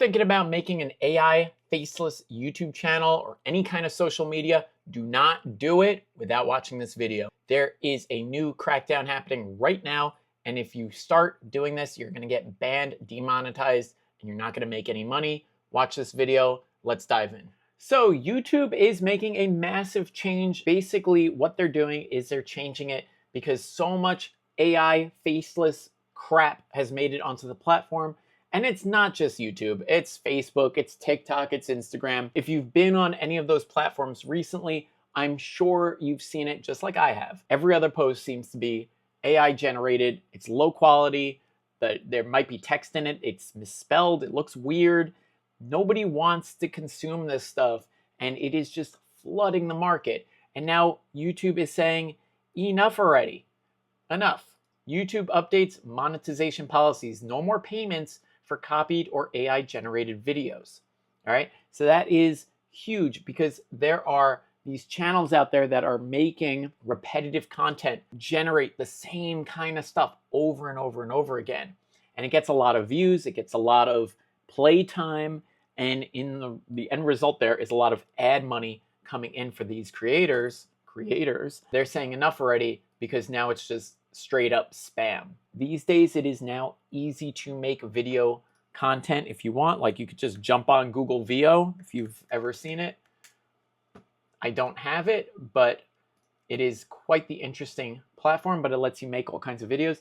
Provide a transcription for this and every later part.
Thinking about making an AI faceless YouTube channel or any kind of social media, do not do it without watching this video. There is a new crackdown happening right now, and if you start doing this, you're going to get banned, demonetized, and you're not going to make any money. Watch this video. Let's dive in. So YouTube is making a massive change. Basically, what they're doing is they're changing it because so much AI faceless crap has made it onto the platform. And it's not just YouTube, it's Facebook, it's TikTok, it's Instagram. If you've been on any of those platforms recently, I'm sure you've seen it just like I have. Every other post seems to be AI generated, it's low quality, there might be text in it, it's misspelled, it looks weird. Nobody wants to consume this stuff, and it is just flooding the market. And now YouTube is saying, enough already, enough. YouTube updates monetization policies, no more payments for copied or AI generated videos. All right, so that is huge because there are these channels out there that are making repetitive content generate the same kind of stuff over and over and over again. And it gets a lot of views, it gets a lot of play time, and in the end result there is a lot of ad money coming in for these creators. They're saying enough already because now it's just straight up spam. These days it is now easy to make video content if you want. Like you could just jump on Google VO if you've ever seen it. I don't have it, but it is quite the interesting platform, but it lets you make all kinds of videos.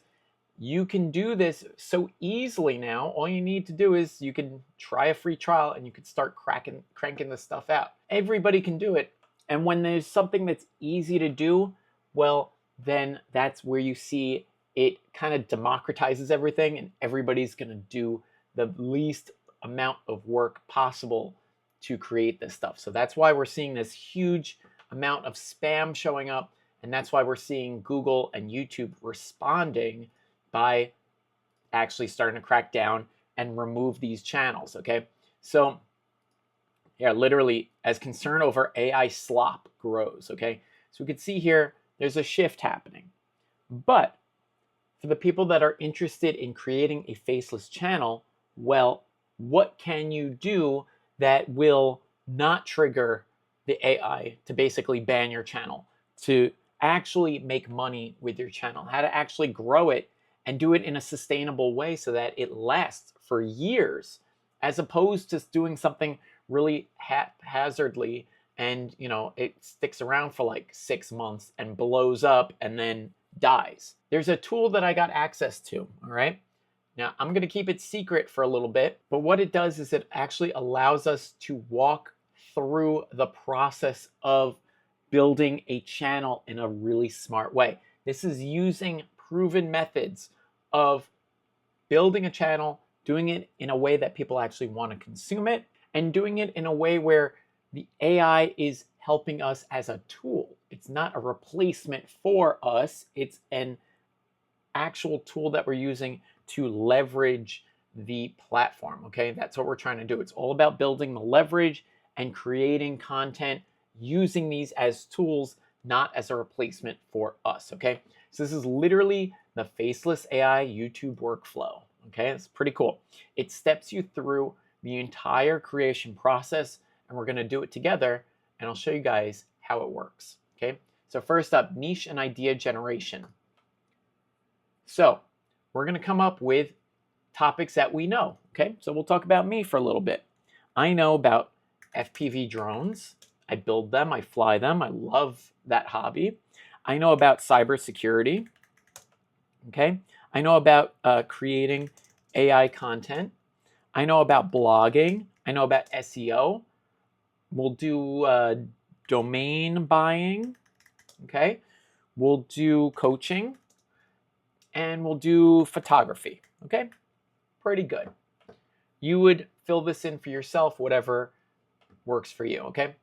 You can do this so easily now. All you need to do is you can try a free trial and you can start cranking this stuff out. Everybody can do it. And when there's something that's easy to do, well, then that's where you see it kind of democratizes everything and everybody's going to do the least amount of work possible to create this stuff. So that's why we're seeing this huge amount of spam showing up, and that's why we're seeing Google and YouTube responding by actually starting to crack down and remove these channels, okay? So yeah, literally as concern over AI slop grows, okay? So we can see here there's a shift happening. But for the people that are interested in creating a faceless channel, well, what can you do that will not trigger the AI to basically ban your channel, to actually make money with your channel, how to actually grow it and do it in a sustainable way so that it lasts for years, as opposed to doing something really haphazardly and it sticks around for like 6 months and blows up and then dies. There's a tool that I got access to, all right? Now, I'm going to keep it secret for a little bit, but what it does is it actually allows us to walk through the process of building a channel in a really smart way. This is using proven methods of building a channel, doing it in a way that people actually want to consume it, and doing it in a way where the AI is helping us as a tool. It's not a replacement for us. It's an actual tool that we're using to leverage the platform, okay? That's what we're trying to do. It's all about building the leverage and creating content using these as tools, not as a replacement for us, okay? So this is literally the Faceless AI YouTube workflow, okay? It's pretty cool. It steps you through the entire creation process, and we're gonna do it together, and I'll show you guys how it works, okay? So first up, niche and idea generation. So we're gonna come up with topics that we know, okay? So we'll talk about me for a little bit. I know about FPV drones. I build them, I fly them, I love that hobby. I know about cybersecurity, okay? I know about creating AI content. I know about blogging. I know about SEO. We'll do domain buying, okay? We'll do coaching, and we'll do photography, okay? Pretty good. You would fill this in for yourself, whatever works for you, okay?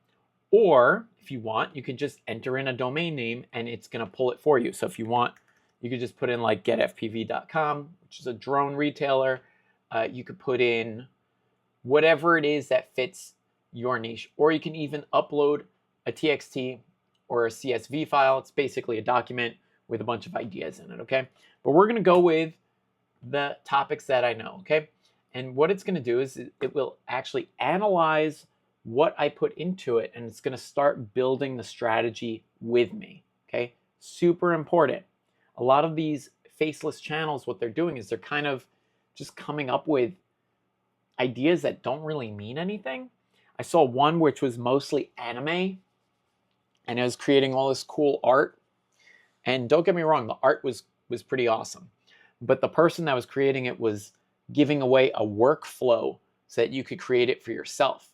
Or if you want, you can just enter in a domain name and it's gonna pull it for you. So if you want, you could just put in like getfpv.com, which is a drone retailer. You could put in whatever it is that fits your niche, or you can even upload a TXT or a CSV file. It's basically a document with a bunch of ideas in it, okay? But we're gonna go with the topics that I know, okay? And what it's going to do is it will actually analyze what I put into it, and it's going to start building the strategy with me. Okay, super important. A lot of these faceless channels, what they're doing is they're kind of just coming up with ideas that don't really mean anything. I saw one which was mostly anime, and it was creating all this cool art. And don't get me wrong, the art was pretty awesome. But the person that was creating it was giving away a workflow so that you could create it for yourself.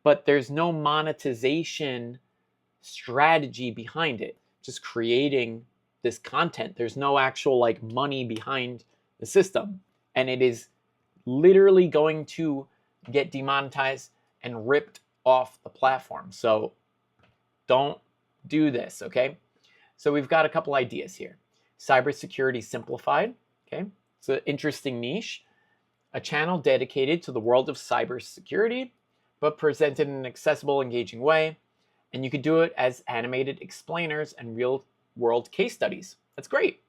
But there's no monetization strategy behind it. Just creating this content. There's no actual like money behind the system. And it is literally going to get demonetized and ripped off the platform. So don't do this, okay? So we've got a couple ideas here. Cybersecurity simplified, okay? It's an interesting niche. A channel dedicated to the world of cybersecurity, but presented in an accessible, engaging way. And you could do it as animated explainers and real-world case studies. That's great.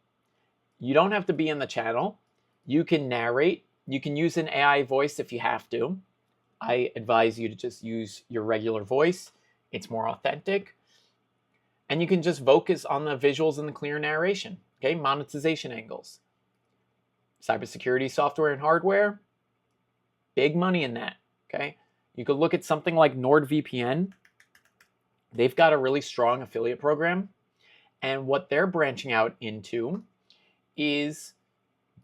You don't have to be in the channel. You can narrate. You can use an AI voice if you have to. I advise you to just use your regular voice. It's more authentic. And you can just focus on the visuals and the clear narration. Okay, monetization angles. Cybersecurity software and hardware, big money in that. Okay, you could look at something like NordVPN. They've got a really strong affiliate program. And what they're branching out into is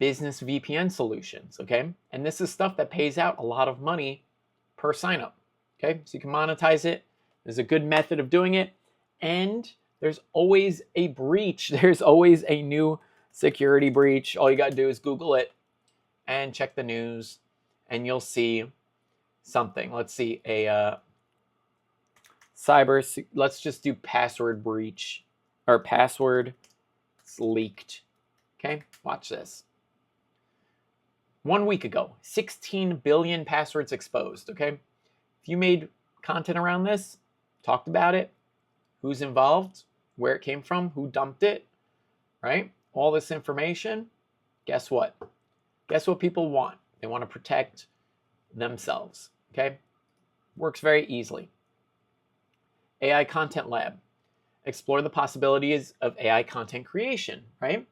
business VPN solutions. Okay, and this is stuff that pays out a lot of money per sign up. Okay, so you can monetize it. There's a good method of doing it. And there's always a breach. There's always a new security breach. All you got to do is Google it and check the news, and you'll see something. Let's see, let's just do password breach, or password leaked. Okay, watch this. 1 week ago, 16 billion passwords exposed. Okay, if you made content around this, talked about it, who's involved, where it came from, who dumped it, right? All this information, guess what? Guess what people want? They want to protect themselves, okay? Works very easily. AI Content Lab. Explore the possibilities of AI content creation, right?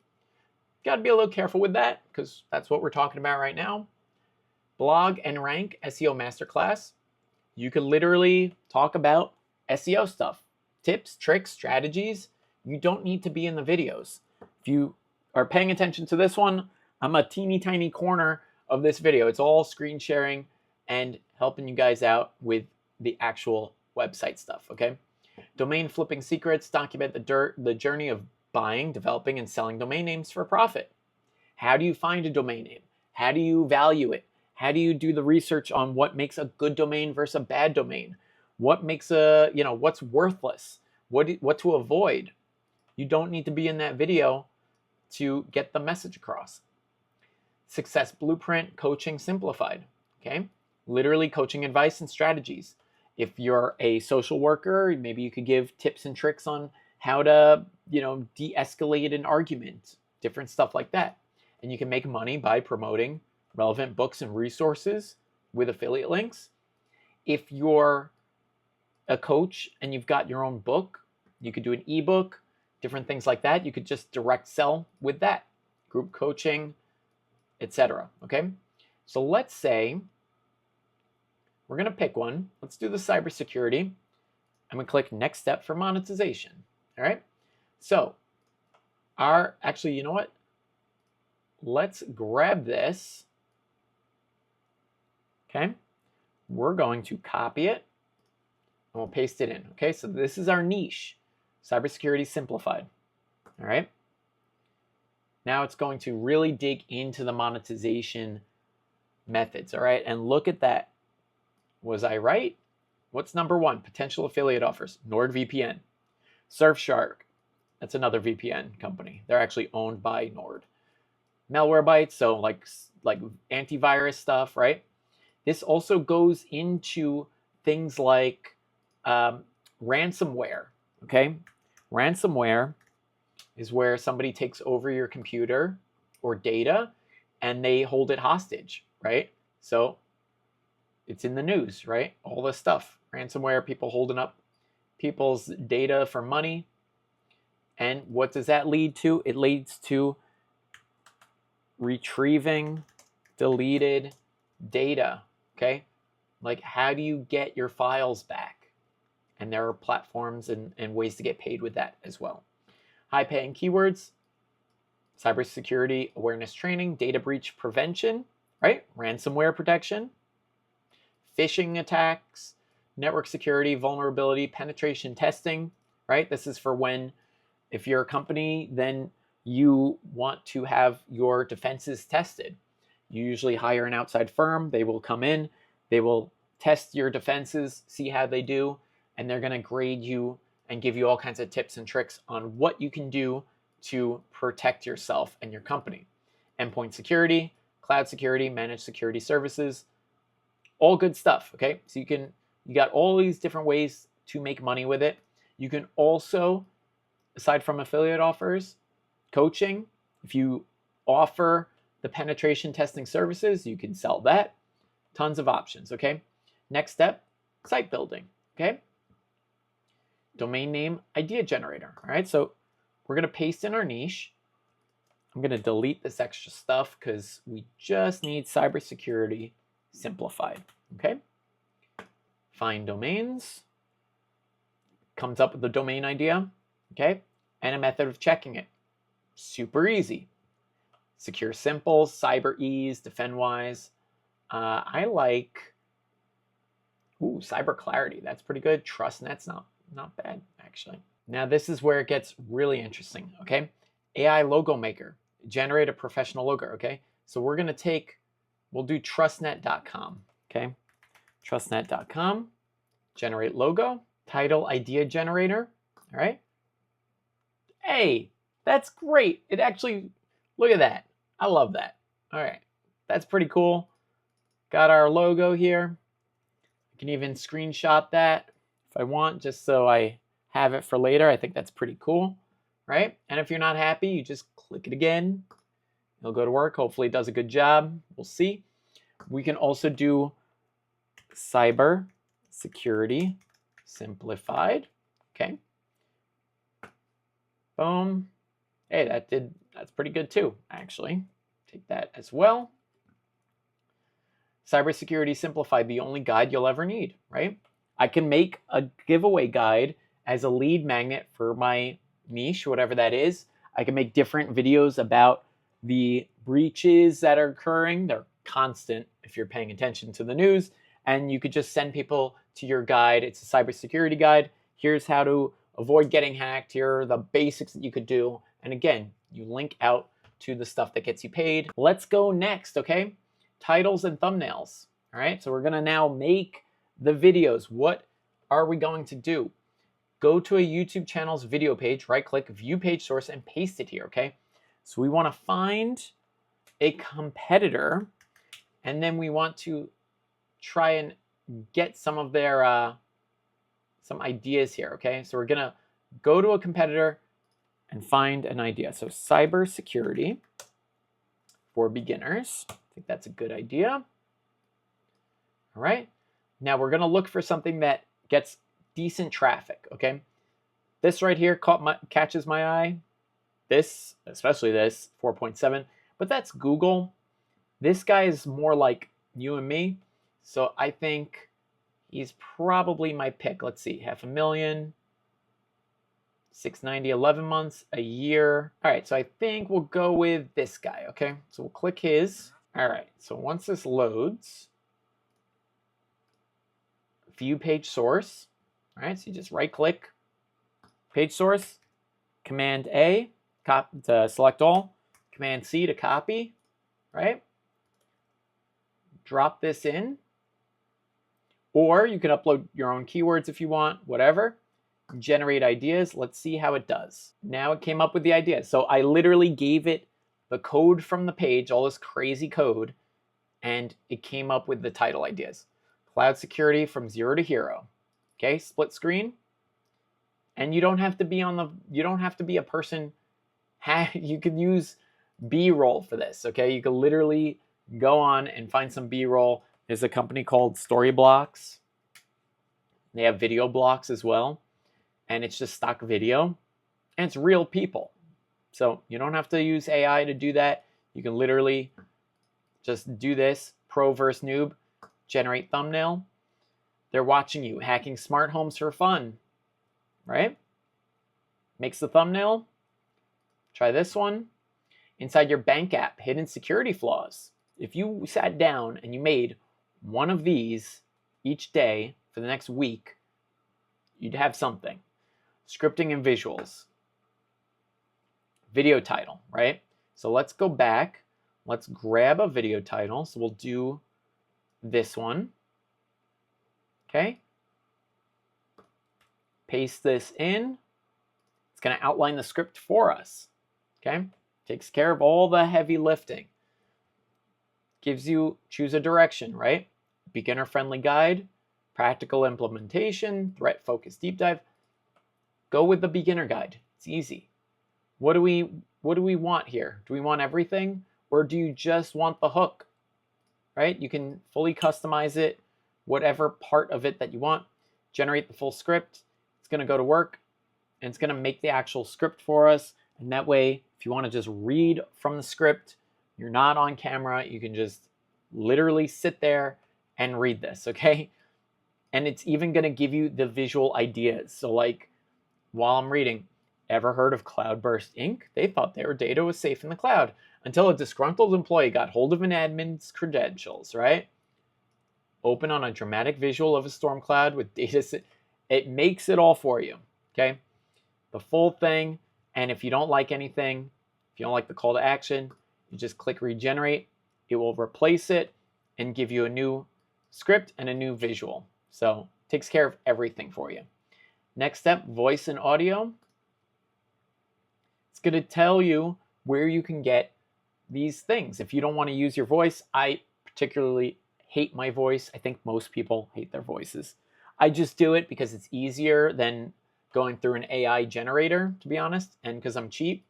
Got to be a little careful with that because that's what we're talking about right now. Blog and Rank SEO Masterclass. You could literally talk about SEO stuff. Tips, tricks, strategies. You don't need to be in the videos. If you are paying attention to this one, I'm a teeny tiny corner of this video. It's all screen sharing and helping you guys out with the actual website stuff, okay? Domain flipping secrets, document the journey of buying, developing, and selling domain names for profit. How do you find a domain name? How do you value it? How do you do the research on what makes a good domain versus a bad domain? What makes what's worthless? What to avoid? You don't need to be in that video to get the message across. Success Blueprint Coaching Simplified. Okay, literally coaching advice and strategies. If you're a social worker, maybe you could give tips and tricks on how to, de-escalate an argument, different stuff like that. And you can make money by promoting relevant books and resources with affiliate links. If you're a coach and you've got your own book, you could do an ebook, different things like that. You could just direct sell with that, group coaching, etc. Okay, so let's say we're going to pick one. Let's do the cybersecurity. I'm going to click next step for monetization. All right, so actually, you know what? Let's grab this. Okay, we're going to copy it and we'll paste it in. Okay, so this is our niche, cybersecurity simplified. All right. Now it's going to really dig into the monetization methods. All right, and look at that. Was I right? What's number one? Potential affiliate offers. NordVPN. Surfshark. That's another VPN company. They're actually owned by Nord. Malwarebytes, so like antivirus stuff, right? This also goes into things like ransomware, okay? Ransomware is where somebody takes over your computer or data and they hold it hostage, right? So it's in the news, right? All this stuff, ransomware, people holding up people's data for money. And what does that lead to? It leads to retrieving deleted data, okay? Like, how do you get your files back? And there are platforms and ways to get paid with that as well. High paying keywords, cybersecurity awareness training, data breach prevention, right? Ransomware protection, phishing attacks, network security, vulnerability, penetration testing, right? This is for when, if you're a company, then you want to have your defenses tested. You usually hire an outside firm. They will come in, they will test your defenses, see how they do, and they're going to grade you and give you all kinds of tips and tricks on what you can do to protect yourself and your company. Endpoint security, cloud security, managed security services, all good stuff, okay? So you got all these different ways to make money with it. You can also, aside from affiliate offers, coaching, if you offer the penetration testing services, you can sell that. Tons of options, okay? Next step, site building, okay? Domain name idea generator, all right? So we're gonna paste in our niche. I'm gonna delete this extra stuff because we just need cybersecurity simplified, okay? Find domains, comes up with the domain idea, okay? And a method of checking it. Super easy. Secure Simple, Cyber Ease, DefendWise. I like, Cyber Clarity. That's pretty good. TrustNet's not bad, actually. Now this is where it gets really interesting, okay? AI logo maker. Generate a professional logo, okay? So we'll do trustnet.com, okay? Trustnet.com, generate logo, title idea generator, all right? Hey, that's great. It actually, look at that. I love that. All right, that's pretty cool. Got our logo here. I can even screenshot that if I want, just so I have it for later. I think that's pretty cool, right? And if you're not happy, you just click it again. It'll go to work. Hopefully it does a good job. We'll see. We can also do cyber security simplified, okay? Boom. Hey, that's pretty good too, actually. Take that as well. Cybersecurity Simplified, the only guide you'll ever need, right? I can make a giveaway guide as a lead magnet for my niche, whatever that is. I can make different videos about the breaches that are occurring. They're constant if you're paying attention to the news. And you could just send people to your guide. It's a cybersecurity guide. Here's how to avoid getting hacked. Here are the basics that you could do. And again, you link out to the stuff that gets you paid. Let's go next, okay? Titles and thumbnails. All right, so we're gonna now make the videos. What are we going to do? Go to a YouTube channel's video page, right click, view page source, and paste it here, okay? So we wanna find a competitor, and then we want to try and get some of their, some ideas here, okay? So we're gonna go to a competitor and find an idea. So cybersecurity for beginners. I think that's a good idea. All right. Now we're gonna look for something that gets decent traffic, okay? This right here catches my eye. This, especially this, 4.7, but that's Google. This guy is more like you and me. So I think he's probably my pick. Let's see, 500,000, 690, 11 months, a year. All right, so I think we'll go with this guy, okay? So we'll click his. All right, so once this loads, view page source, all right? So you just right click, page source, Command A to select all, Command C to copy, right? Drop this in, or you can upload your own keywords if you want, whatever. Generate ideas. Let's see how it does. Now it came up with the idea. So I literally gave it the code from the page, all this crazy code, and it came up with the title ideas. Cloud security from 0 to hero. Okay, split screen. And you don't have to be a person. You could use B-roll for this, okay? You could literally go on and find some B-roll. There's a company called Storyblocks. They have video blocks as well, and it's just stock video, and it's real people. So you don't have to use AI to do that. You can literally just do this, pro versus noob, generate thumbnail. They're watching you, hacking smart homes for fun, right? Makes the thumbnail. Try this one. Inside your bank app, hidden security flaws. If you sat down and you made one of these each day for the next week, you'd have something. Scripting and visuals. Video title, right? So let's go back. Let's grab a video title. So we'll do this one. Okay. Paste this in. It's going to outline the script for us. Okay. Takes care of all the heavy lifting. Gives you, choose a direction, right? Beginner-friendly guide, practical implementation, threat-focused deep dive. Go with the beginner guide. It's easy. What do we want here? Do we want everything, or do you just want the hook? Right? You can fully customize it, whatever part of it that you want. Generate the full script. It's going to go to work, and it's going to make the actual script for us. And that way, if you want to just read from the script, you're not on camera, you can just literally sit there and read this, okay? And it's even going to give you the visual ideas. So like, while I'm reading, ever heard of Cloudburst Inc? They thought their data was safe in the cloud until a disgruntled employee got hold of an admin's credentials, right? Open on a dramatic visual of a storm cloud with data. It makes it all for you, okay? The full thing. And if you don't like anything, if you don't like the call to action, you just click regenerate. It will replace it and give you a new script and a new visual. So it takes care of everything for you. Next step, voice and audio. It's going to tell you where you can get these things. If you don't want to use your voice, I particularly hate my voice. I think most people hate their voices. I just do it because it's easier than going through an AI generator, to be honest, and because I'm cheap.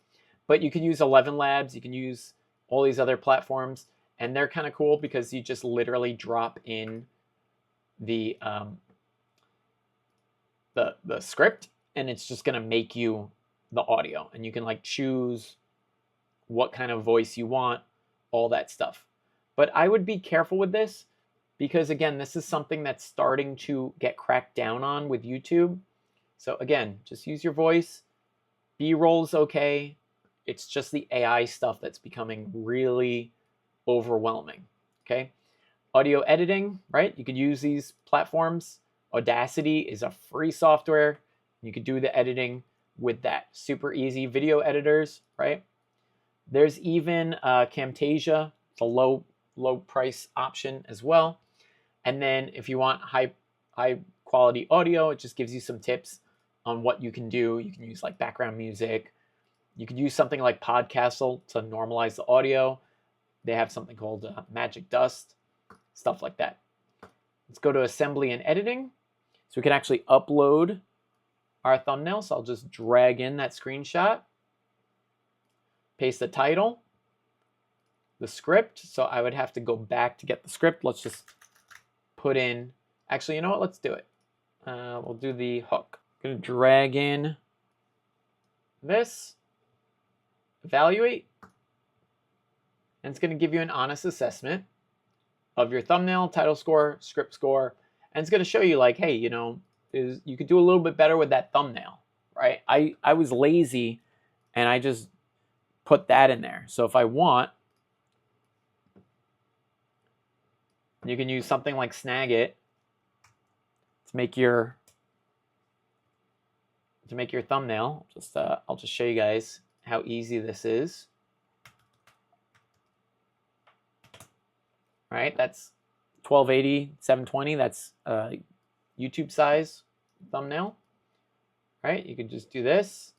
But you can use 11 Labs, you can use all these other platforms, and they're kind of cool because you just literally drop in the script, and it's just going to make you the audio, and you can like choose what kind of voice you want, all that stuff. But I would be careful with this because, again, this is something that's starting to get cracked down on with YouTube. So again, just use your voice. B-roll is okay. It's just the AI stuff that's becoming really overwhelming, okay? Audio editing, right? You could use these platforms. Audacity is a free software. You could do the editing with that. Super easy. Video editors, right? There's even Camtasia. It's a low price option as well. And then if you want high quality audio, it just gives you some tips on what you can do. You can use like background music. You could use something like Podcastle to normalize the audio. They have something called Magic Dust, stuff like that. Let's go to assembly and editing. So we can actually upload our thumbnail. So I'll just drag in that screenshot, paste the title, the script. So I would have to go back to get the script. Let's just put in, actually, you know what? Let's do it. We'll do the hook. I'm going to drag in this, evaluate, and it's going to give you an honest assessment of your thumbnail, title score, script score, and it's going to show you like, hey, you know, you could do a little bit better with that thumbnail, right? I was lazy and I just put that in there. So if I want, you can use something like Snagit to make your thumbnail. I'll just show you guys how easy this is. Right, that's 1280, 720. That's YouTube size thumbnail. Right, you can just do this,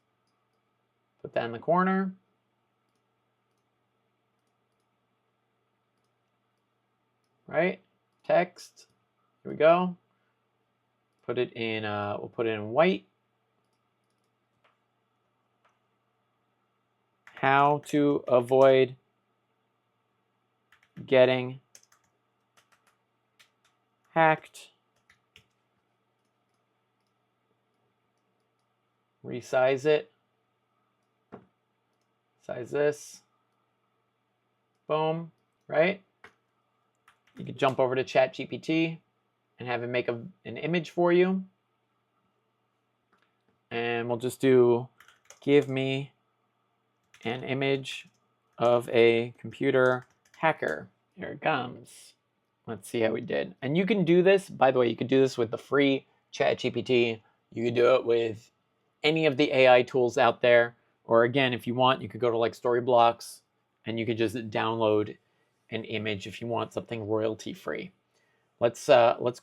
put that in the corner. Right, text. Here we go. Put it in. We'll put it in white. How to avoid getting hacked. Resize it. Size this. Boom, right? You could jump over to ChatGPT and have it make an image for you. And we'll just do, give me an image of a computer hacker. Here it comes. Let's see how we did. And you can do this, by the way, you could do this with the free ChatGPT. You could do it with any of the AI tools out there. Or again, if you want, you could go to like Storyblocks and you could just download an image if you want something royalty free. Let's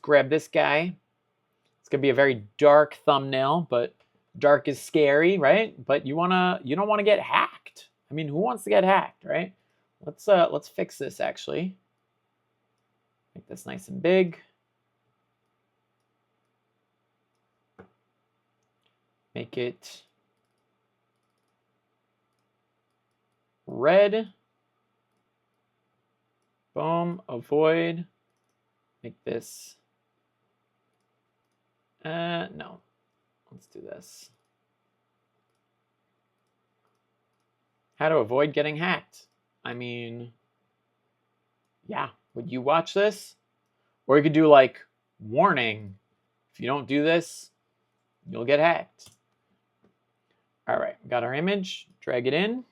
grab this guy. It's gonna be a very dark thumbnail, but dark is scary, right? But you don't want to get hacked. I mean, who wants to get hacked, right? Let's fix this actually. Make this nice and big. Make it red. Boom, avoid. Make this, no, let's do this. How to avoid getting hacked. I mean, yeah, would you watch this? Or you could do like, warning, if you don't do this, you'll get hacked. All right, got our image, drag it in.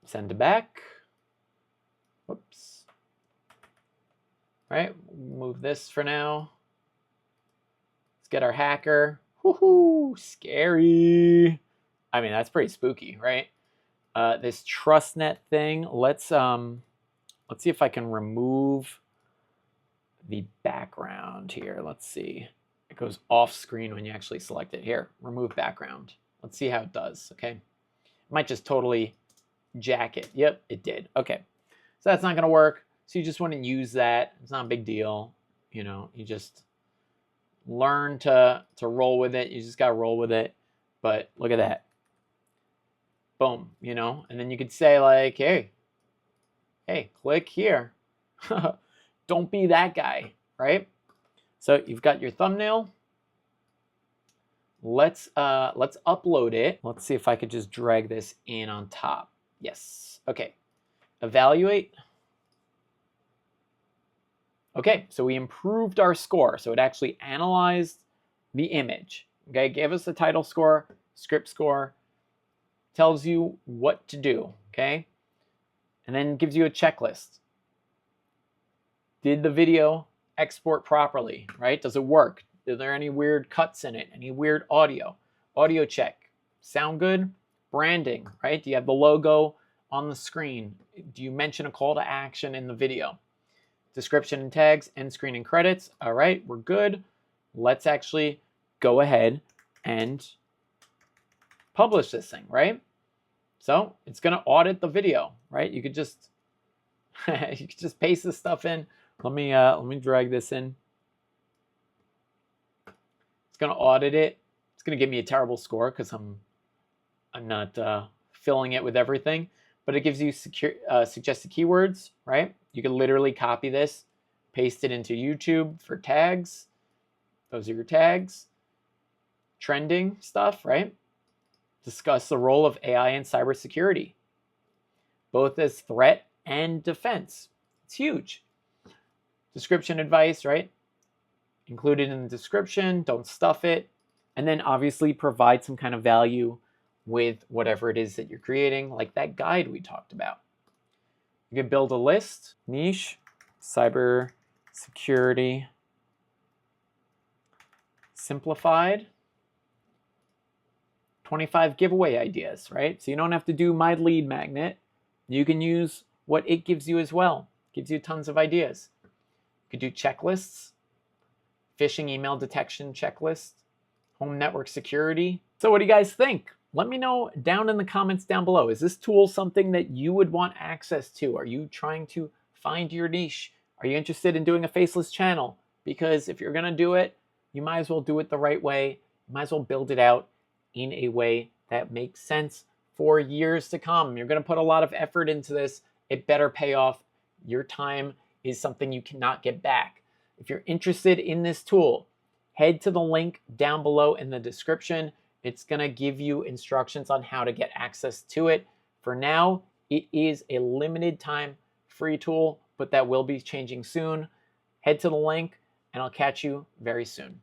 Send it back. Whoops. All right, move this for now. Let's get our hacker. Woohoo, scary. I mean, that's pretty spooky, right? This TrustNet thing. Let's see if I can remove the background here. Let's see. It goes off screen when you actually select it. Here, remove background. Let's see how it does, okay? It might just totally jack it. Yep, it did. Okay, so that's not gonna work. So you just wouldn't use that. It's not a big deal. You know, you just learn to roll with it. You just gotta roll with it. But look at that. Boom, you know, and then you could say like, hey, click here. Don't be that guy, right? So you've got your thumbnail. Let's upload it. Let's see if I could just drag this in on top. Yes. Okay. Evaluate. Okay, so we improved our score. So it actually analyzed the image. Okay, gave us the title score, script score, tells you what to do. Okay, and then gives you a checklist. Did the video export properly? Right? Does it work? Are there any weird cuts in it? Any weird audio? Audio check. Sound good? Branding, right? Do you have the logo on the screen? Do you mention a call to action in the video? Description and tags, end screen and credits. All right, we're good. Let's actually go ahead and publish this thing, right? So it's gonna audit the video, right? You could just you could just paste this stuff in. Let me drag this in. It's gonna audit it. It's gonna give me a terrible score because I'm not filling it with everything, but it gives you suggested keywords, right? You can literally copy this, paste it into YouTube for tags. Those are your tags. Trending stuff, right? Discuss the role of AI in cybersecurity, both as threat and defense. It's huge. Description advice, right? Include it in the description, don't stuff it. And then obviously provide some kind of value with whatever it is that you're creating, like that guide we talked about. You can build a list, niche, cybersecurity, simplified, 25 giveaway ideas, right? So you don't have to do my lead magnet. You can use what it gives you as well. It gives you tons of ideas. You could do checklists, phishing email detection checklist, home network security. So what do you guys think? Let me know down in the comments down below. Is this tool something that you would want access to? Are you trying to find your niche? Are you interested in doing a faceless channel? Because if you're gonna do it, you might as well do it the right way. You might as well build it out in a way that makes sense for years to come. You're going to put a lot of effort into this. It better pay off. Your time is something you cannot get back. If you're interested in this tool, head to the link down below in the description. It's going to give you instructions on how to get access to it. For now, it is a limited time free tool, but that will be changing soon. Head to the link, and I'll catch you very soon.